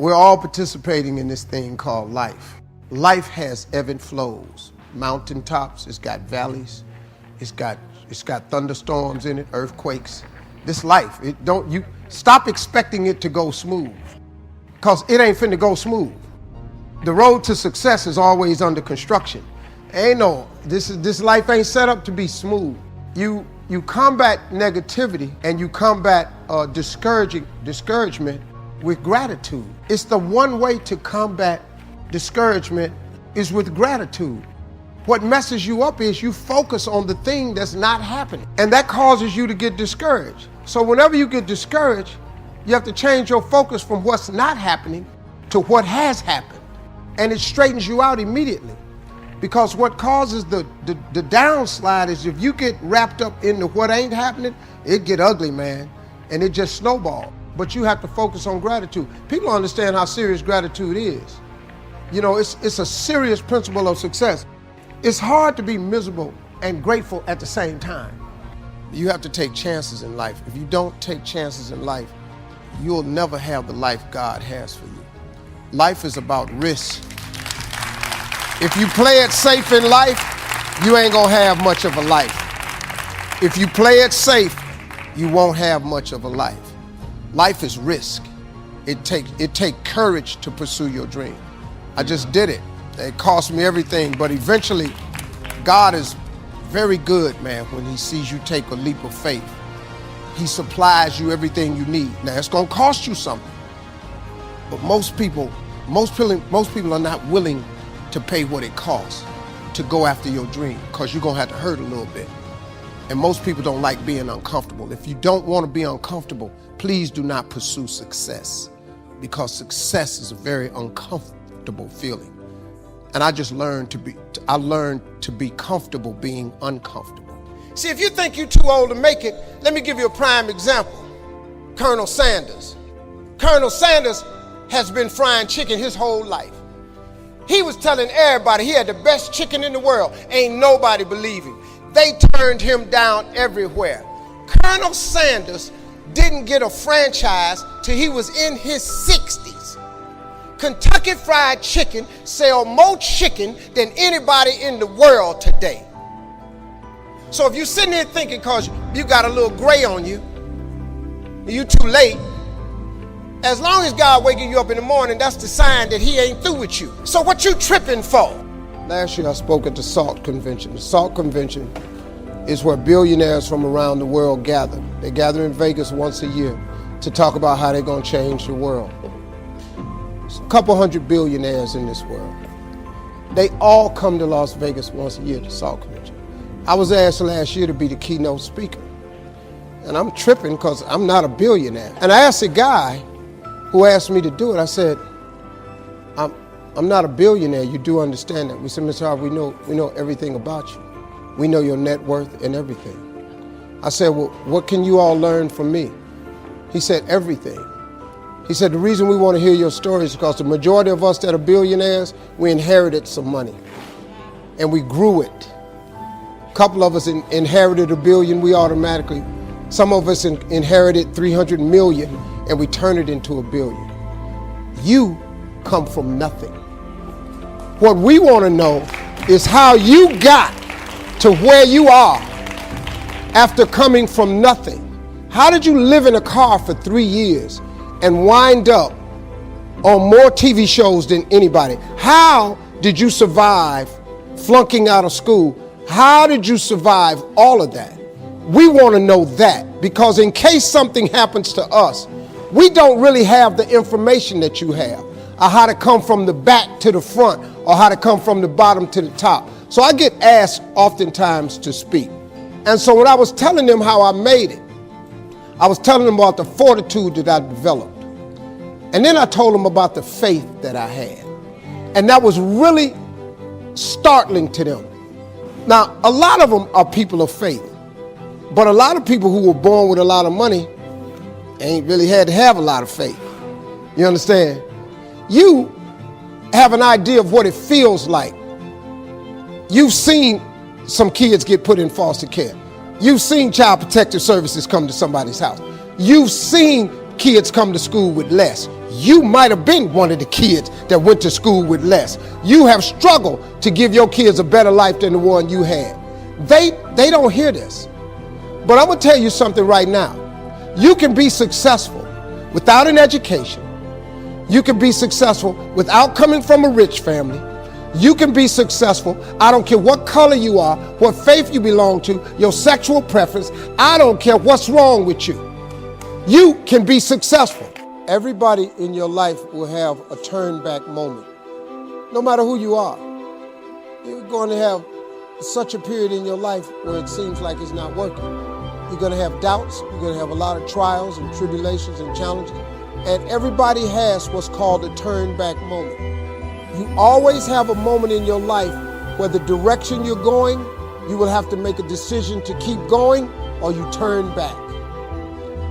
We're all participating in this thing called life. Life has ebb and flows, mountaintops, it's got valleys, it's got thunderstorms in it, earthquakes. This life, you stop expecting it to go smooth, because it ain't finna go smooth. The road to success is always under construction. This life ain't set up to be smooth. You combat negativity and you combat discouragement with gratitude. It's the one way to combat discouragement is with gratitude. What messes you up is you focus on the thing that's not happening, and that causes you to get discouraged. So whenever you get discouraged, you have to change your focus from what's not happening to what has happened, and it straightens you out immediately. Because what causes the downslide is if you get wrapped up into what ain't happening, it get ugly, man, and it just snowballs. But you have to focus on gratitude. People don't understand how serious gratitude is. You know, it's a serious principle of success. It's hard to be miserable and grateful at the same time. You have to take chances in life. If you don't take chances in life, you'll never have the life God has for you. Life is about risk. If you play it safe in life, you ain't gonna have much of a life. If you play it safe, you won't have much of a life. Life is risk. It takes courage to pursue your dream. I just did it. It cost me everything, but eventually God is very good, man, when he sees you take a leap of faith. He supplies you everything you need. Now it's gonna cost you something, but most people are not willing to pay what it costs to go after your dream, because you're gonna have to hurt a little bit. And most people don't like being uncomfortable. If you don't want to be uncomfortable, please do not pursue success, because success is a very uncomfortable feeling. And I learned to be comfortable being uncomfortable. See, if you think you're too old to make it, let me give you a prime example. Colonel Sanders. Colonel Sanders has been frying chicken his whole life. He was telling everybody he had the best chicken in the world. Ain't nobody believe him. They turned him down everywhere. Colonel Sanders didn't get a franchise till he was in his 60s. Kentucky Fried Chicken sell more chicken than anybody in the world today. So if you're sitting here thinking because you got a little gray on you, you too late, as long as God waking you up in the morning, that's the sign that he ain't through with you. So what you tripping for? Last year I spoke at the SALT convention. The SALT convention is where billionaires from around the world gather. They gather in Vegas once a year to talk about how they're going to change the world. There's a couple hundred billionaires in this world. They all come to Las Vegas once a year to SALT convention. I was asked last year to be the keynote speaker. And I'm tripping because I'm not a billionaire. And I asked a guy who asked me to do it, I said, I'm not a billionaire, you do understand that. We said, Mr. Harvey, we know everything about you. We know your net worth and everything. I said, well, what can you all learn from me? He said, everything. He said, the reason we want to hear your story is because the majority of us that are billionaires, we inherited some money and we grew it. A couple of us inherited $1 billion, some of us inherited 300 million and we turn it into $1 billion. You come from nothing. What we want to know is how you got to where you are after coming from nothing. How did you live in a car for 3 years and wind up on more TV shows than anybody? How did you survive flunking out of school? How did you survive all of that? We want to know that, because in case something happens to us, we don't really have the information that you have, or how to come from the back to the front, or how to come from the bottom to the top. So I get asked oftentimes to speak. And so when I was telling them how I made it, I was telling them about the fortitude that I developed. And then I told them about the faith that I had. And that was really startling to them. Now, a lot of them are people of faith, but a lot of people who were born with a lot of money ain't really had to have a lot of faith. You understand? You have an idea of what it feels like. You've seen some kids get put in foster care. You've seen Child Protective Services come to somebody's house. You've seen kids come to school with less. You might have been one of the kids that went to school with less. You have struggled to give your kids a better life than the one you had. They don't hear this. But I'm going to tell you something right now. You can be successful without an education. You can be successful without coming from a rich family. You can be successful. I don't care what color you are, what faith you belong to, your sexual preference. I don't care what's wrong with you. You can be successful. Everybody in your life will have a turn back moment. No matter who you are, you're going to have such a period in your life where it seems like it's not working. You're going to have doubts. You're going to have a lot of trials and tribulations and challenges. And everybody has what's called a turn back moment. You always have a moment in your life where the direction you're going, you will have to make a decision to keep going or you turn back.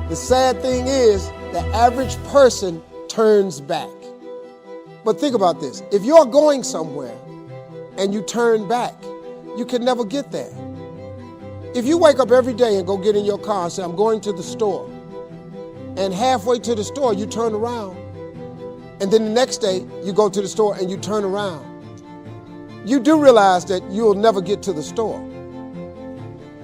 The sad thing is, the average person turns back. But think about this. If you're going somewhere and you turn back, you can never get there. If you wake up every day and go get in your car and say, I'm going to the store, and halfway to the store, you turn around, and then the next day, you go to the store and you turn around, you do realize that you'll never get to the store.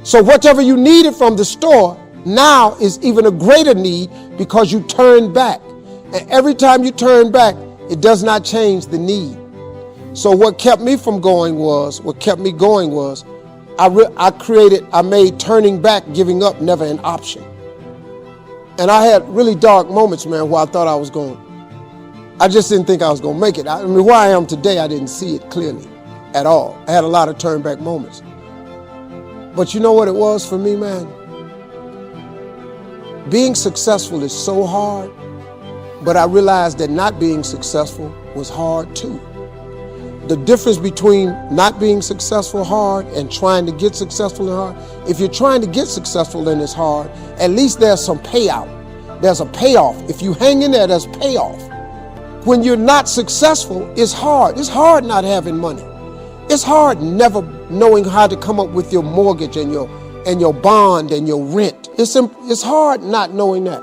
So whatever you needed from the store now is even a greater need because you turn back. And every time you turn back, it does not change the need. So what kept me going was, I made turning back, giving up, never an option. And I had really dark moments, man, where I thought I just didn't think I was going to make it. I mean, where I am today, I didn't see it clearly at all. I had a lot of turn back moments. But you know what it was for me, man? Being successful is so hard, but I realized that not being successful was hard too. The difference between not being successful hard and trying to get successful and hard, if you're trying to get successful and it's hard, at least there's some payout. There's a payoff. If you hang in there, there's payoff. When you're not successful, it's hard. It's hard not having money. It's hard never knowing how to come up with your mortgage and your bond and your rent. It's hard not knowing that.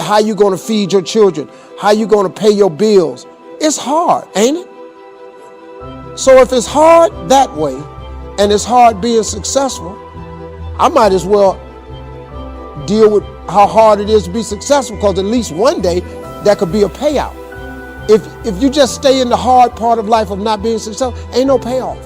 How you going to feed your children? How you going to pay your bills? It's hard, ain't it? So if it's hard that way, and it's hard being successful, I might as well deal with how hard it is to be successful, because at least one day that could be a payout. If you just stay in the hard part of life of not being successful, ain't no payoff.